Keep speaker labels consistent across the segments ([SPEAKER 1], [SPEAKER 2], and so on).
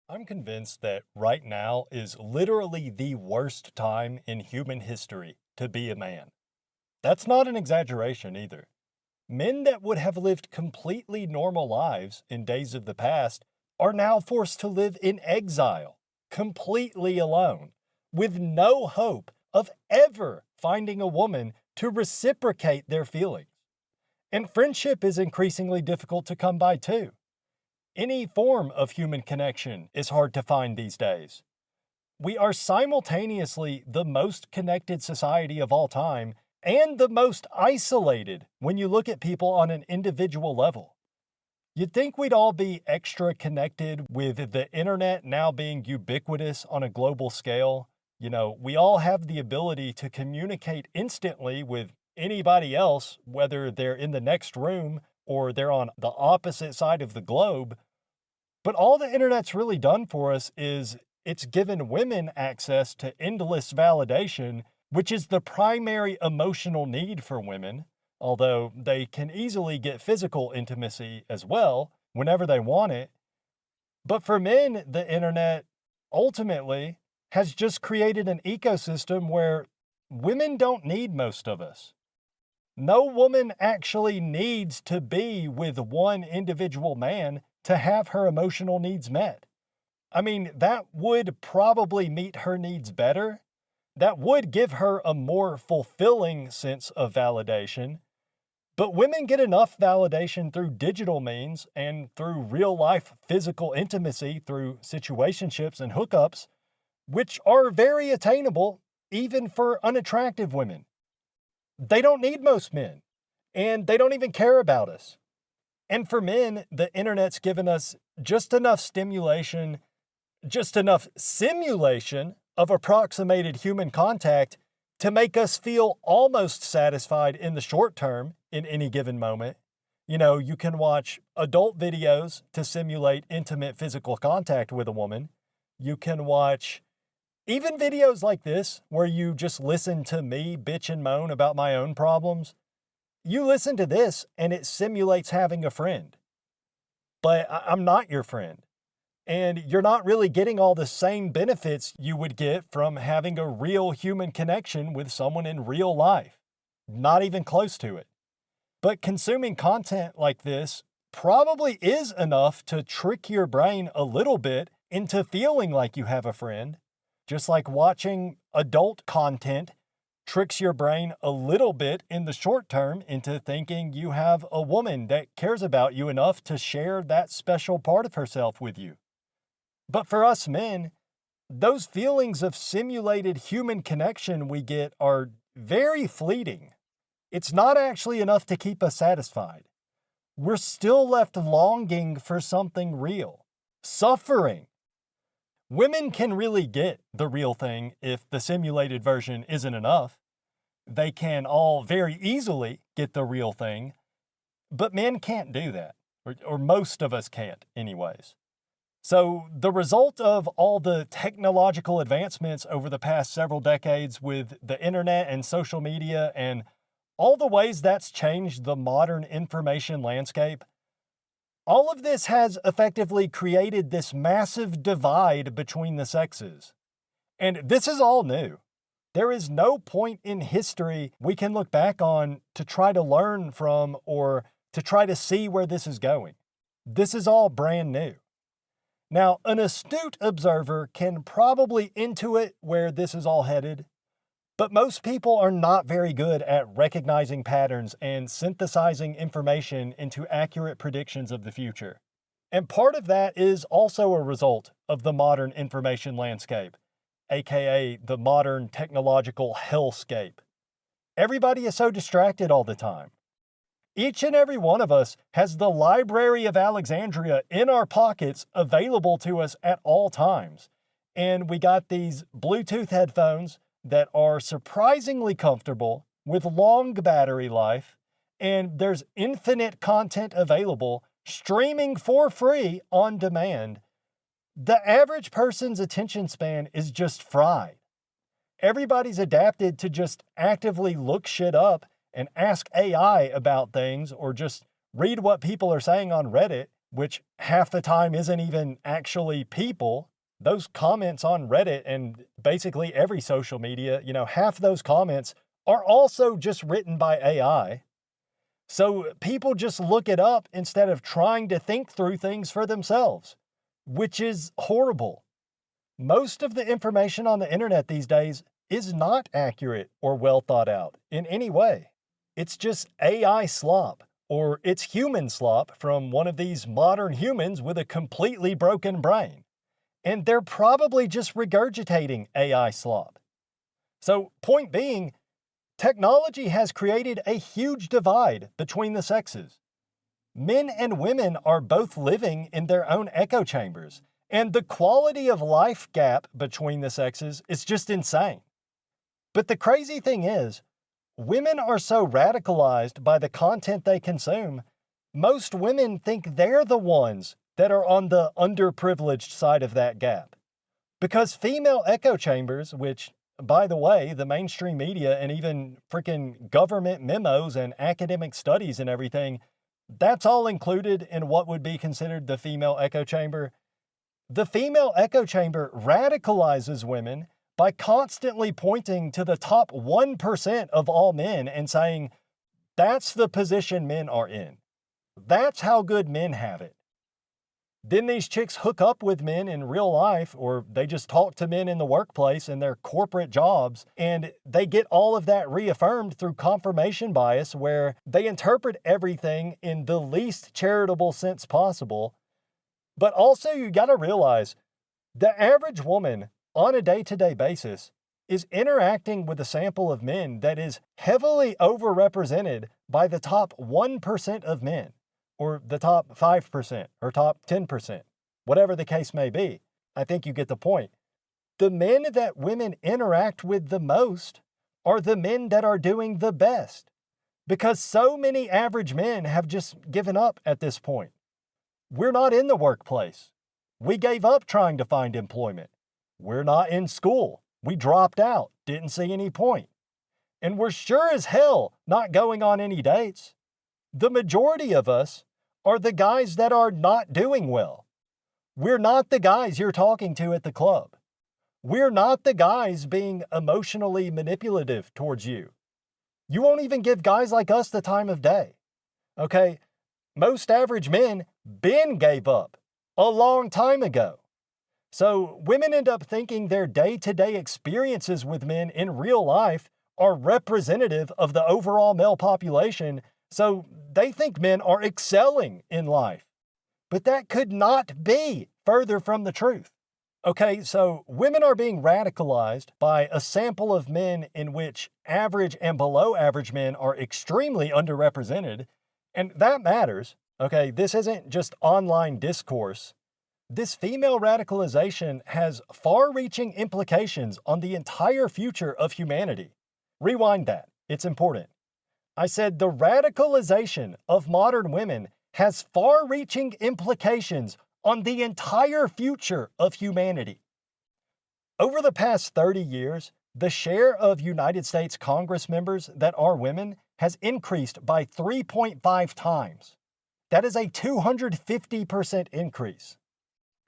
[SPEAKER 1] I'm convinced that right now is literally the worst time in human history to be a man. That's not an exaggeration either. Men that would have lived completely normal lives in days of the past are now forced to live in exile, completely alone, with no hope of ever finding a woman to reciprocate their feelings. And friendship is increasingly difficult to come by too. Any form of human connection is hard to find these days. We are simultaneously the most connected society of all time and the most isolated when you look at people on an individual level. You'd think we'd all be extra connected with the internet now being ubiquitous on a global scale. We all have the ability to communicate instantly with anybody else, whether they're in the next room or they're on the opposite side of the globe. But all the internet's really done for us is it's given women access to endless validation, which is the primary emotional need for women, although they can easily get physical intimacy as well whenever they want it. But for men, the internet ultimately has just created an ecosystem where women don't need most of us. No woman actually needs to be with one individual man to have her emotional needs met. I mean, that would probably meet her needs better. That would give her a more fulfilling sense of validation. But women get enough validation through digital means and through real life physical intimacy through situationships and hookups, which are very attainable even for unattractive women. They don't need most men, and they don't even care about us. And for men, the internet's given us just enough stimulation, just enough simulation of approximated human contact to make us feel almost satisfied in the short term in any given moment. You can watch adult videos to simulate intimate physical contact with a woman. You can watch even videos like this, where you just listen to me bitch and moan about my own problems. You listen to this and it simulates having a friend. But I'm not your friend. And you're not really getting all the same benefits you would get from having a real human connection with someone in real life. Not even close to it. But consuming content like this probably is enough to trick your brain a little bit into feeling like you have a friend. Just like watching adult content tricks your brain a little bit in the short term into thinking you have a woman that cares about you enough to share that special part of herself with you. But for us men, those feelings of simulated human connection we get are very fleeting. It's not actually enough to keep us satisfied. We're still left longing for something real, suffering. Women can really get the real thing if the simulated version isn't enough. They can all very easily get the real thing, but men can't do that, or most of us can't anyways. So the result of all the technological advancements over the past several decades with the internet and social media and all the ways that's changed the modern information landscape, all of this has effectively created this massive divide between the sexes. And this is all new. There is no point in history we can look back on to try to learn from or to try to see where this is going. This is all brand new. Now, an astute observer can probably intuit where this is all headed, but most people are not very good at recognizing patterns and synthesizing information into accurate predictions of the future. And part of that is also a result of the modern information landscape, aka the modern technological hellscape. Everybody is so distracted all the time. Each and every one of us has the Library of Alexandria in our pockets available to us at all times. And we got these Bluetooth headphones that are surprisingly comfortable with long battery life, and there's infinite content available streaming for free on demand. The average person's attention span is just fried. Everybody's adapted to just actively look shit up and ask AI about things or just read what people are saying on Reddit which half the time isn't even actually people. Those comments on Reddit and basically every social media, half those comments are also just written by AI. So people just look it up instead of trying to think through things for themselves, which is horrible. Most of the information on the internet these days is not accurate or well thought out in any way. It's just AI slop, or it's human slop from one of these modern humans with a completely broken brain. And they're probably just regurgitating AI slop. So, point being, technology has created a huge divide between the sexes. Men and women are both living in their own echo chambers, and the quality of life gap between the sexes is just insane. But the crazy thing is, women are so radicalized by the content they consume, most women think they're the ones that are on the underprivileged side of that gap. Because female echo chambers, which, by the way, the mainstream media and even freaking government memos and academic studies and everything, that's all included in what would be considered the female echo chamber. The female echo chamber radicalizes women by constantly pointing to the top 1% of all men and saying, that's the position men are in. That's how good men have it. Then these chicks hook up with men in real life, or they just talk to men in the workplace in their corporate jobs, and they get all of that reaffirmed through confirmation bias, where they interpret everything in the least charitable sense possible. But also, you got to realize the average woman on a day-to-day basis is interacting with a sample of men that is heavily overrepresented by the top 1% of men, or the top 5%, or top 10%, whatever the case may be. I think you get the point. The men that women interact with the most are the men that are doing the best, because so many average men have just given up at this point. We're not in the workplace. We gave up trying to find employment. We're not in school. We dropped out, didn't see any point. And we're sure as hell not going on any dates. The majority of us are the guys that are not doing well. We're not the guys you're talking to at the club. We're not the guys being emotionally manipulative towards you. You won't even give guys like us the time of day. Okay? Most average men gave up a long time ago. So women end up thinking their day-to-day experiences with men in real life are representative of the overall male population, so they think men are excelling in life. But that could not be further from the truth. Okay, so women are being radicalized by a sample of men in which average and below average men are extremely underrepresented, and that matters. Okay, this isn't just online discourse. This female radicalization has far-reaching implications on the entire future of humanity. Rewind that. It's important. I said the radicalization of modern women has far-reaching implications on the entire future of humanity. Over the past 30 years, the share of United States Congress members that are women has increased by 3.5 times. That is a 250% increase.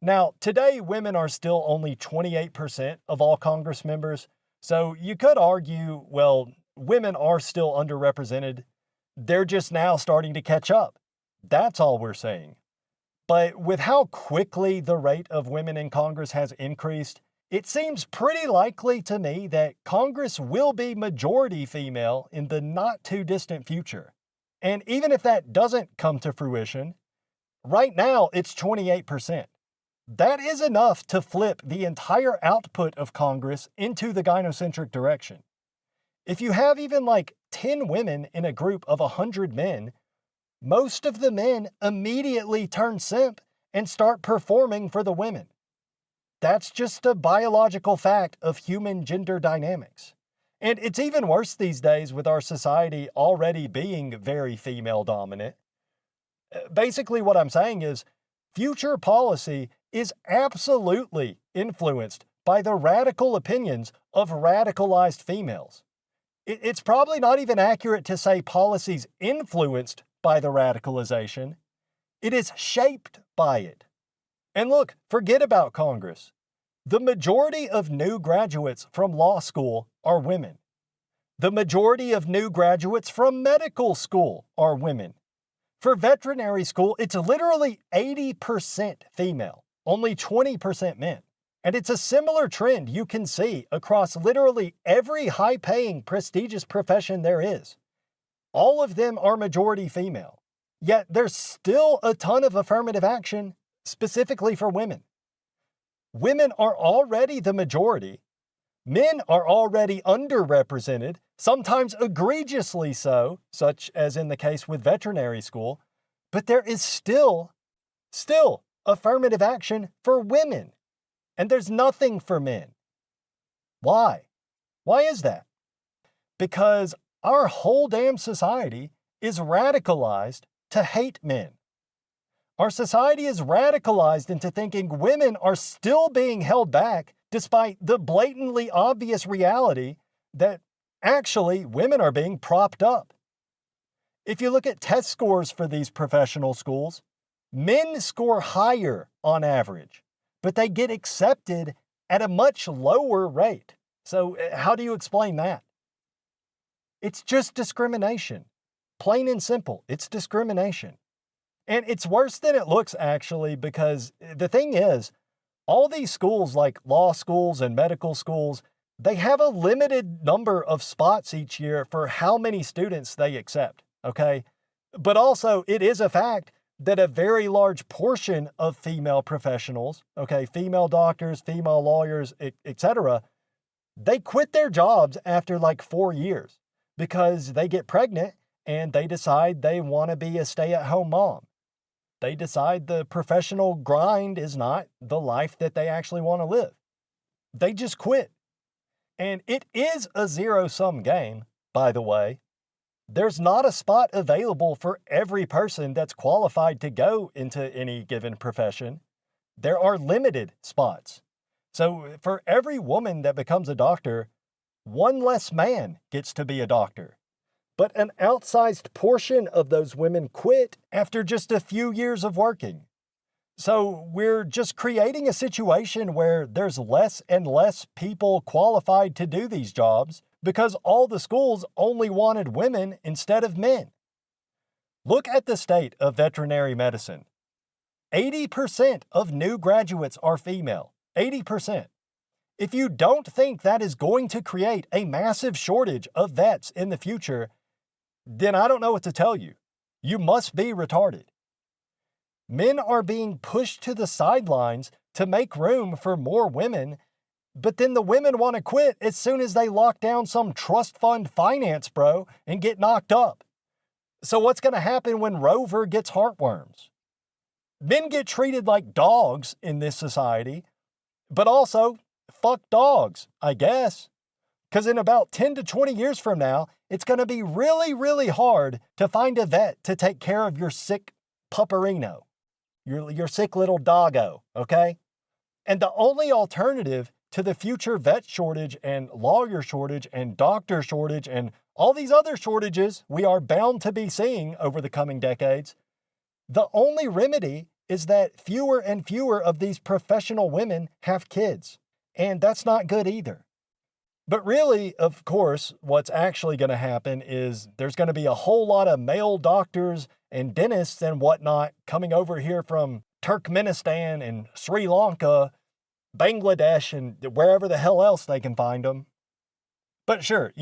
[SPEAKER 1] Now, today, women are still only 28% of all Congress members, so you could argue, well, women are still underrepresented. They're just now starting to catch up. That's all we're saying. But with how quickly the rate of women in Congress has increased, it seems pretty likely to me that Congress will be majority female in the not too distant future. And even if that doesn't come to fruition, right now it's 28%. That is enough to flip the entire output of Congress into the gynocentric direction. If you have even like 10 women in a group of 100 men, most of the men immediately turn simp and start performing for the women. That's just a biological fact of human gender dynamics. And it's even worse these days with our society already being very female dominant. Basically, what I'm saying is future policy is absolutely influenced by the radical opinions of radicalized females. It's probably not even accurate to say policies influenced by the radicalization. It is shaped by it. And look, forget about Congress. The majority of new graduates from law school are women. The majority of new graduates from medical school are women. For veterinary school, it's literally 80% female, only 20% men. And it's a similar trend you can see across literally every high-paying, prestigious profession there is. All of them are majority female. Yet there's still a ton of affirmative action specifically for women. Women are already the majority. Men are already underrepresented, sometimes egregiously so, such as in the case with veterinary school, but there is still affirmative action for women. And there's nothing for men. Why? Why is that? Because our whole damn society is radicalized to hate men. Our society is radicalized into thinking women are still being held back despite the blatantly obvious reality that actually women are being propped up. If you look at test scores for these professional schools, men score higher on average, but they get accepted at a much lower rate. So how do you explain that? It's just discrimination. Plain and simple, it's discrimination. And it's worse than it looks, actually, because the thing is, all these schools like law schools and medical schools, they have a limited number of spots each year for how many students they accept, okay? But also, it is a fact that a very large portion of female professionals, okay, female doctors, female lawyers, etc., they quit their jobs after like 4 years because they get pregnant and they decide they want to be a stay-at-home mom. They decide the professional grind is not the life that they actually want to live. They just quit. And it is a zero-sum game, by the way. There's not a spot available for every person that's qualified to go into any given profession. There are limited spots. So for every woman that becomes a doctor, one less man gets to be a doctor. But an outsized portion of those women quit after just a few years of working. So we're just creating a situation where there's less and less people qualified to do these jobs because all the schools only wanted women instead of men. Look at the state of veterinary medicine. 80% of new graduates are female. 80%. If you don't think that is going to create a massive shortage of vets in the future, then I don't know what to tell you. You must be retarded. Men are being pushed to the sidelines to make room for more women, but then the women want to quit as soon as they lock down some trust fund finance bro and get knocked up. So what's going to happen when Rover gets heartworms? Men get treated like dogs in this society, but also fuck dogs, I guess. Because in about 10 to 20 years from now, it's going to be really, really hard to find a vet to take care of your sick pupperino, your sick little doggo, okay? And the only alternative to the future vet shortage and lawyer shortage and doctor shortage and all these other shortages we are bound to be seeing over the coming decades, the only remedy is that fewer and fewer of these professional women have kids. And that's not good either. But really, of course, what's actually going to happen is there's going to be a whole lot of male doctors and dentists and whatnot coming over here from Turkmenistan and Sri Lanka, Bangladesh, and wherever the hell else they can find them. But sure,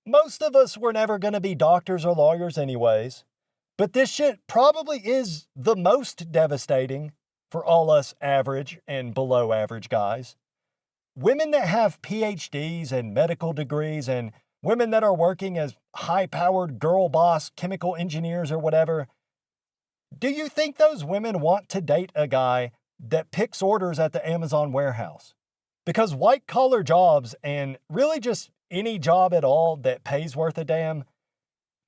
[SPEAKER 1] most of us were never going to be doctors or lawyers anyways. But this shit probably is the most devastating for all us average and below average guys. Women that have PhDs and medical degrees and women that are working as high-powered girl boss chemical engineers or whatever, do you think those women want to date a guy that picks orders at the Amazon warehouse? Because white-collar jobs and really just any job at all that pays worth a damn,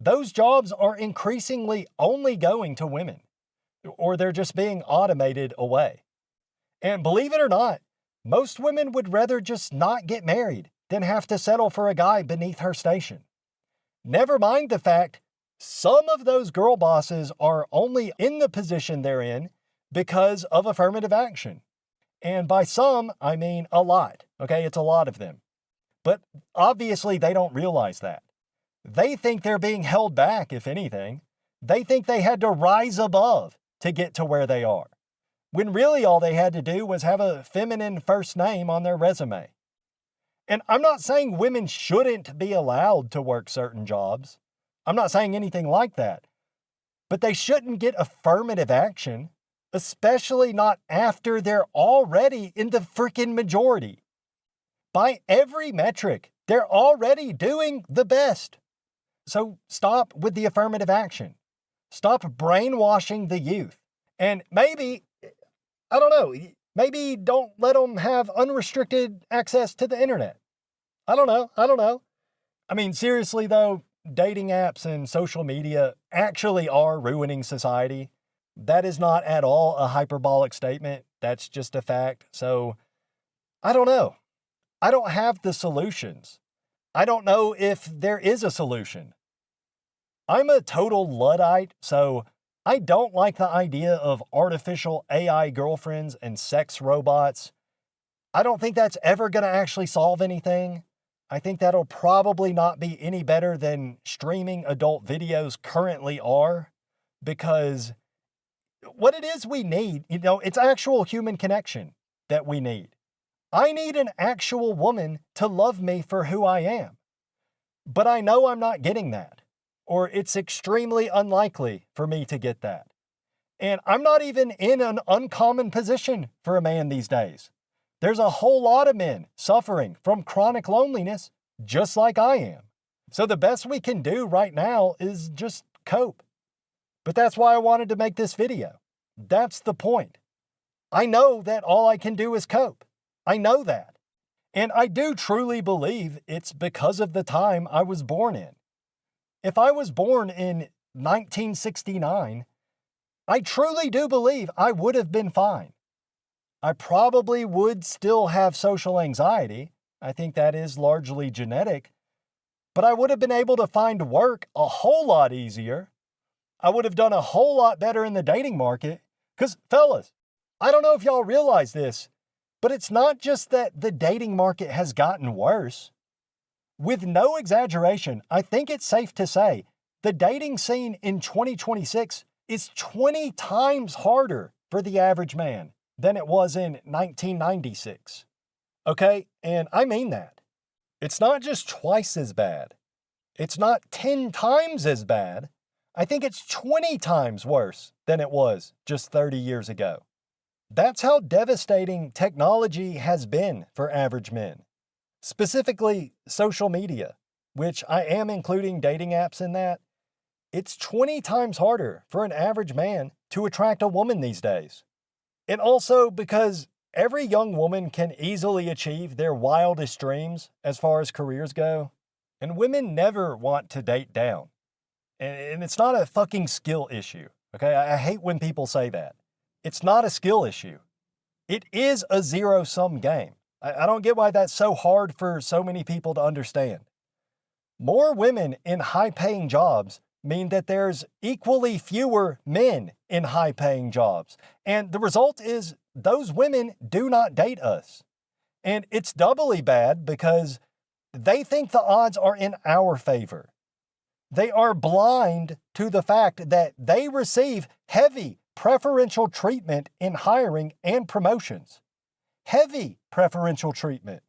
[SPEAKER 1] those jobs are increasingly only going to women, or they're just being automated away. And believe it or not, most women would rather just not get married than have to settle for a guy beneath her station. Never mind the fact Some of those girl bosses are only in the position they're in because of affirmative action. And by some, I mean a lot. Okay, it's a lot of them. But obviously, they don't realize that. They think they're being held back, if anything. They think they had to rise above to get to where they are, when really all they had to do was have a feminine first name on their resume. And I'm not saying women shouldn't be allowed to work certain jobs. I'm not saying anything like that. But they shouldn't get affirmative action, especially not after they're already in the freaking majority. By every metric, they're already doing the best. So stop with the affirmative action. Stop brainwashing the youth. And maybe, I don't know, maybe don't let them have unrestricted access to the internet. I don't know. I mean, seriously though, dating apps and social media actually are ruining society. That is not at all a hyperbolic statement. That's just a fact. So, I don't know. I don't have the solutions. I don't know if there is a solution. I'm a total Luddite, so I don't like the idea of artificial AI girlfriends and sex robots. I don't think that's ever going to actually solve anything. I think that'll probably not be any better than streaming adult videos currently are, because what it is we need, it's actual human connection that we need. I need an actual woman to love me for who I am. But I know I'm not getting that, or it's extremely unlikely for me to get that. And I'm not even in an uncommon position for a man these days. There's a whole lot of men suffering from chronic loneliness, just like I am. So the best we can do right now is just cope. But that's why I wanted to make this video. That's the point. I know that all I can do is cope. I know that. And I do truly believe it's because of the time I was born in. If I was born in 1969, I truly do believe I would have been fine. I probably would still have social anxiety. I think that is largely genetic. But I would have been able to find work a whole lot easier. I would have done a whole lot better in the dating market. Because, fellas, I don't know if y'all realize this, but it's not just that the dating market has gotten worse. With no exaggeration, I think it's safe to say the dating scene in 2026 is 20 times harder for the average man than it was in 1996. Okay? And I mean that. It's not just twice as bad. It's not 10 times as bad. I think it's 20 times worse than it was just 30 years ago. That's how devastating technology has been for average men. Specifically, social media, which I am including dating apps in that. It's 20 times harder for an average man to attract a woman these days. And also because every young woman can easily achieve their wildest dreams as far as careers go, and women never want to date down. And it's not a fucking skill issue, okay? I hate when people say that. It's not a skill issue. It is a zero-sum game. I don't get why that's so hard for so many people to understand. More women in high-paying jobs mean that there's equally fewer men in high-paying jobs. And the result is those women do not date us. And it's doubly bad because they think the odds are in our favor. They are blind to the fact that they receive heavy preferential treatment in hiring and promotions. Heavy preferential treatment.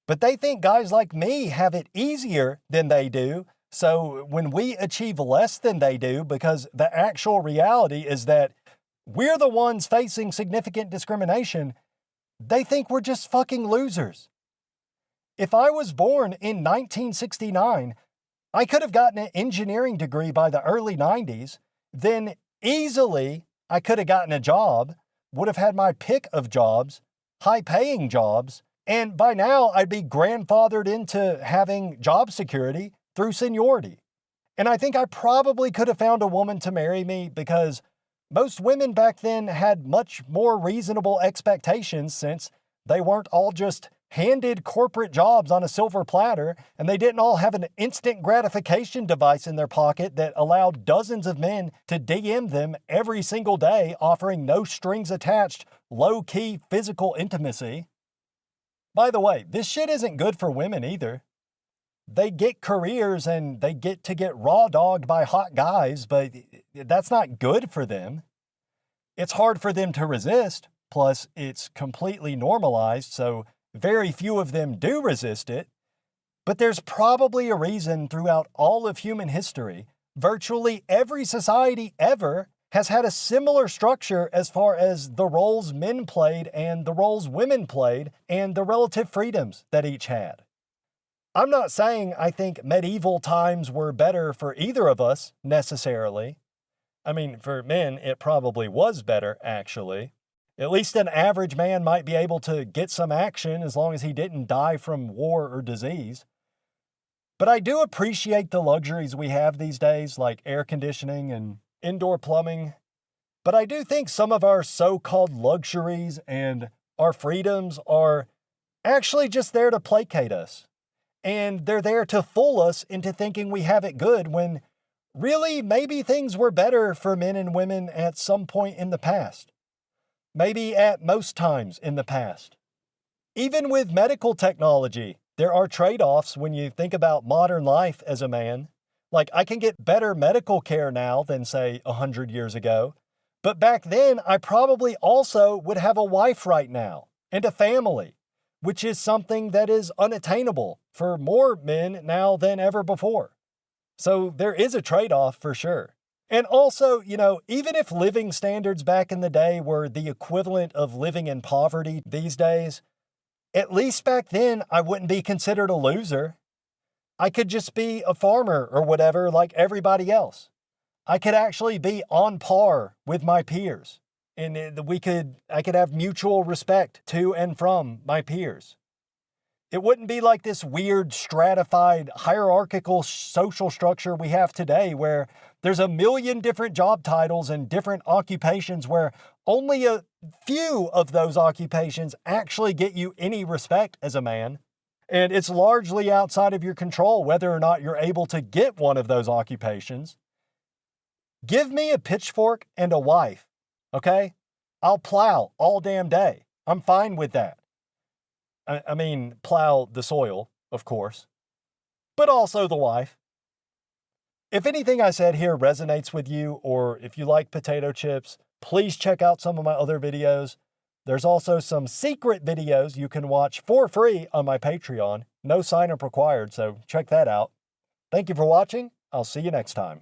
[SPEAKER 1] But they think guys like me have it easier than they do. So when we achieve less than they do, because the actual reality is that we're the ones facing significant discrimination, they think we're just fucking losers. If I was born in 1969, I could have gotten an engineering degree by the early 90s, then easily I could have gotten a job, would have had my pick of jobs, high-paying jobs, and by now I'd be grandfathered into having job security through seniority. And I think I probably could have found a woman to marry me because most women back then had much more reasonable expectations since they weren't all just handed corporate jobs on a silver platter, and they didn't all have an instant gratification device in their pocket that allowed dozens of men to DM them every single day, offering no strings attached, low-key physical intimacy. By the way, this shit isn't good for women either. They get careers and they get to get raw dogged by hot guys, but that's not good for them. It's hard for them to resist, plus it's completely normalized, so very few of them do resist it. But there's probably a reason throughout all of human history, virtually every society ever has had a similar structure as far as the roles men played and the roles women played and the relative freedoms that each had. I'm not saying I think medieval times were better for either of us, necessarily. I mean, for men, it probably was better, actually. At least an average man might be able to get some action as long as he didn't die from war or disease. But I do appreciate the luxuries we have these days, like air conditioning and indoor plumbing. But I do think some of our so-called luxuries and our freedoms are actually just there to placate us. And they're there to fool us into thinking we have it good when really maybe things were better for men and women at some point in the past. Maybe at most times in the past. Even with medical technology, there are trade-offs when you think about modern life as a man. Like, I can get better medical care now than, say, 100 years ago. But back then, I probably also would have a wife right now and a family, which is something that is unattainable for more men now than ever before. So there is a trade-off for sure. And also, even if living standards back in the day were the equivalent of living in poverty these days, at least back then I wouldn't be considered a loser. I could just be a farmer or whatever like everybody else. I could actually be on par with my peers. And I could have mutual respect to and from my peers. It wouldn't be like this weird stratified hierarchical social structure we have today where there's a million different job titles and different occupations where only a few of those occupations actually get you any respect as a man. And it's largely outside of your control whether or not you're able to get one of those occupations. Give me a pitchfork and a wife, okay? I'll plow all damn day. I'm fine with that. I mean, plow the soil, of course, but also the wife. If anything I said here resonates with you, or if you like potato chips, please check out some of my other videos. There's also some secret videos you can watch for free on my Patreon. No sign-up required, so check that out. Thank you for watching. I'll see you next time.